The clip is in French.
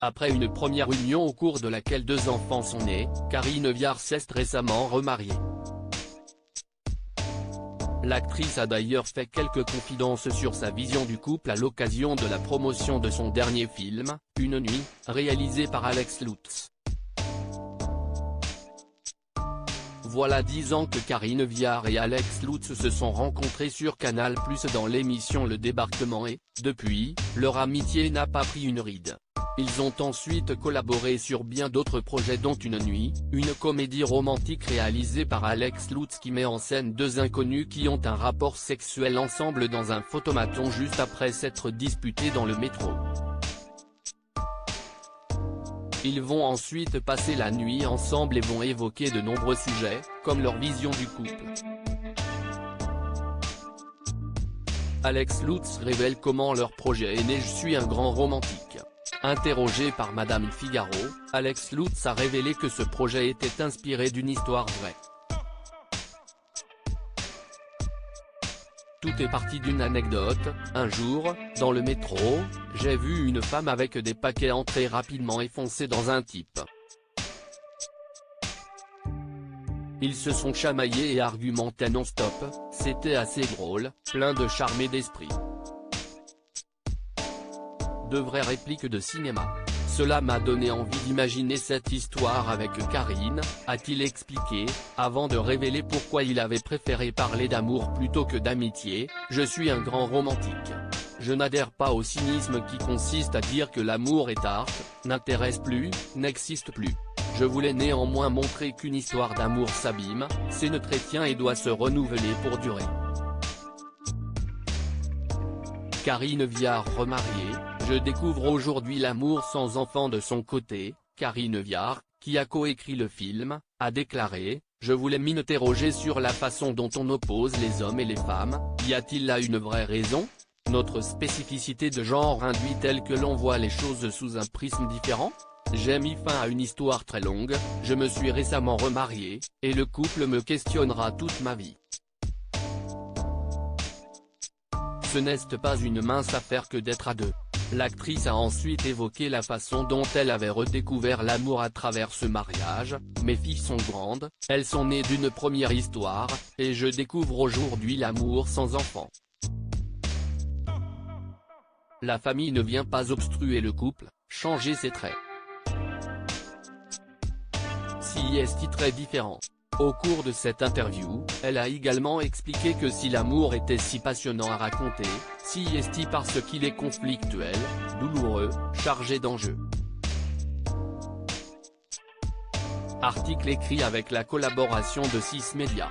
Après une première union au cours de laquelle 2 enfants sont nés, Karine Viard s'est récemment remariée. L'actrice a d'ailleurs fait quelques confidences sur sa vision du couple à l'occasion de la promotion de son dernier film, Une nuit, réalisé par Alex Lutz. Voilà 10 ans que Karine Viard et Alex Lutz se sont rencontrés sur Canal+ dans l'émission Le Débarquement et, depuis, leur amitié n'a pas pris une ride. Ils ont ensuite collaboré sur bien d'autres projets dont Une nuit, une comédie romantique réalisée par Alex Lutz qui met en scène 2 inconnus qui ont un rapport sexuel ensemble dans un photomaton juste après s'être disputés dans le métro. Ils vont ensuite passer la nuit ensemble et vont évoquer de nombreux sujets, comme leur vision du couple. Alex Lutz révèle comment leur projet est né. Je suis un grand romantique. Interrogé par Madame Figaro, Alex Lutz a révélé que ce projet était inspiré d'une histoire vraie. Tout est parti d'une anecdote. Un jour, dans le métro, j'ai vu une femme avec des paquets entrer rapidement et foncer dans un type. Ils se sont chamaillés et argumentaient non-stop, c'était assez drôle, plein de charme et d'esprit. De vraies répliques de cinéma. Cela m'a donné envie d'imaginer cette histoire avec Karine, a-t-il expliqué, avant de révéler pourquoi il avait préféré parler d'amour plutôt que d'amitié. Je suis un grand romantique. Je n'adhère pas au cynisme qui consiste à dire que l'amour est art, n'intéresse plus, n'existe plus. Je voulais néanmoins montrer qu'une histoire d'amour s'abîme, c'est chrétien et doit se renouveler pour durer. Karine Viard remariée, je découvre aujourd'hui l'amour sans enfant de son côté. Karine Viard, qui a coécrit le film, a déclaré « Je voulais m'interroger sur la façon dont on oppose les hommes et les femmes, y a-t-il là une vraie raison ? Notre spécificité de genre induit-elle que l'on voit les choses sous un prisme différent ? J'ai mis fin à une histoire très longue, je me suis récemment remarié, et le couple me questionnera toute ma vie. Ce n'est pas une mince affaire que d'être à 2. L'actrice a ensuite évoqué la façon dont elle avait redécouvert l'amour à travers ce mariage. Mes filles sont grandes, elles sont nées d'une première histoire, et je découvre aujourd'hui l'amour sans enfant. La famille ne vient pas obstruer le couple, changer ses traits. Si est très différent. Au cours de cette interview, elle a également expliqué que si l'amour était si passionnant à raconter, si est parce qu'il est conflictuel, douloureux, chargé d'enjeux. Article écrit avec la collaboration de 6 Médias.